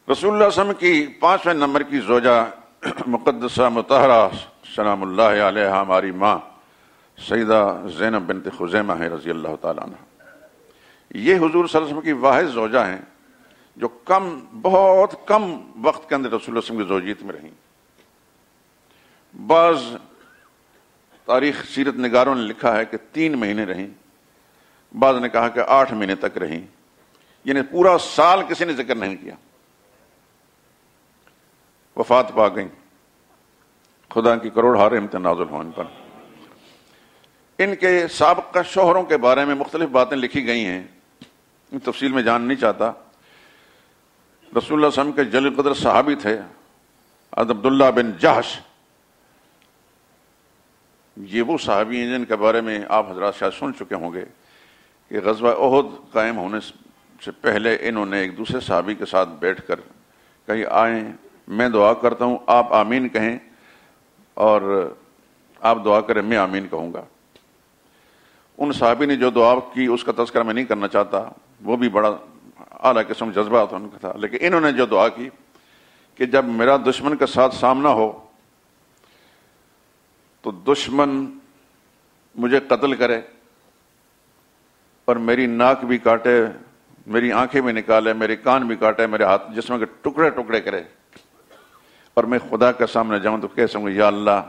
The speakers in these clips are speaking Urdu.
رسول اللہ صلی اللہ علیہ وسلم کی 5ویں نمبر کی زوجہ مقدسہ مطہرہ سلام اللہ علیہ ہماری ماں سیدہ زینب بنت خزیمہ ہے رضی اللہ تعالیٰ عنہ. یہ حضور صلی اللہ علیہ وسلم کی واحد زوجہ ہیں جو بہت کم وقت کے اندر رسول اللہ صلی اللہ علیہ وسلم کی زوجیت میں رہیں. بعض تاریخ سیرت نگاروں نے لکھا ہے کہ 3 مہینے رہیں، بعض نے کہا کہ 8 مہینے تک رہیں، یعنی پورا سال کسی نے ذکر نہیں کیا. وفات پا گئیں. خدا کی کروڑ رحمتیں نازل ہوں ان پر. ان کے سابقہ شوہروں کے بارے میں مختلف باتیں لکھی گئی ہیں، ان تفصیل میں جان نہیں چاہتا. رسول اللہ صلی اللہ علیہ وسلم کے جلیل قدر صحابی تھے عبداللہ بن جحش. یہ وہ صحابی ہیں جن کے بارے میں آپ حضرات شاید سن چکے ہوں گے کہ غزوہ احد قائم ہونے سے پہلے انہوں نے ایک دوسرے صحابی کے ساتھ بیٹھ کر کہیں آئیں میں دعا کرتا ہوں آپ آمین کہیں اور آپ دعا کریں میں آمین کہوں گا. ان صحابی نے جو دعا کی اس کا تذکرہ میں نہیں کرنا چاہتا، وہ بھی بڑا اعلیٰ قسم جذبہ تھا ان کا تھا، لیکن انہوں نے جو دعا کی کہ جب میرا دشمن کے ساتھ سامنا ہو تو دشمن مجھے قتل کرے اور میری ناک بھی کاٹے، میری آنکھیں بھی نکالے، میرے کان بھی کاٹے، میرے ہاتھ جسم کے ٹکڑے ٹکڑے کرے، اور میں خدا کے سامنے جاؤں تو کہہ سکوں یا اللہ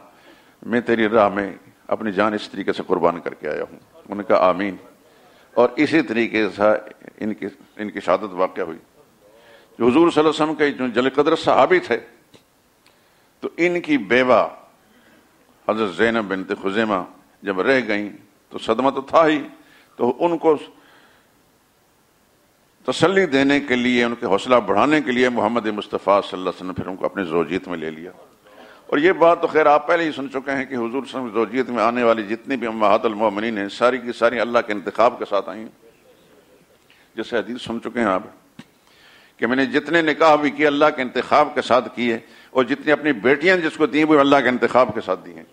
میں تیری راہ میں اپنی جان اس طریقے سے قربان کر کے آیا ہوں. انہوں نے کہا آمین. اور اسی طریقے سے ان کی شہادت واقع ہوئی. جو حضور صلی اللہ علیہ وسلم کے جو جلیل قدر صحابی تھے تو ان کی بیوہ حضرت زینب بنت خزیمہ جب رہ گئیں تو صدمہ تو تھا ہی، تو ان کو تسلی دینے کے لیے، ان کے حوصلہ بڑھانے کے لیے محمد مصطفیٰ صلی اللہ علیہ وسلم پھر ان کو اپنی زوجیت میں لے لیا. اور یہ بات تو خیر آپ پہلے ہی سن چکے ہیں کہ حضور صلی اللہ علیہ وسلم کی زوجیت میں آنے والی جتنی بھی امہات المومنین ہیں ساری کی ساری اللہ کے انتخاب کے ساتھ آئیں. جیسے حدیث سن چکے ہیں آپ کہ میں نے جتنے نکاح بھی کیے اللہ کے انتخاب کے ساتھ کیے، اور جتنی اپنی بیٹیاں جس کو دی وہ اللہ کے انتخاب کے ساتھ دی ہیں.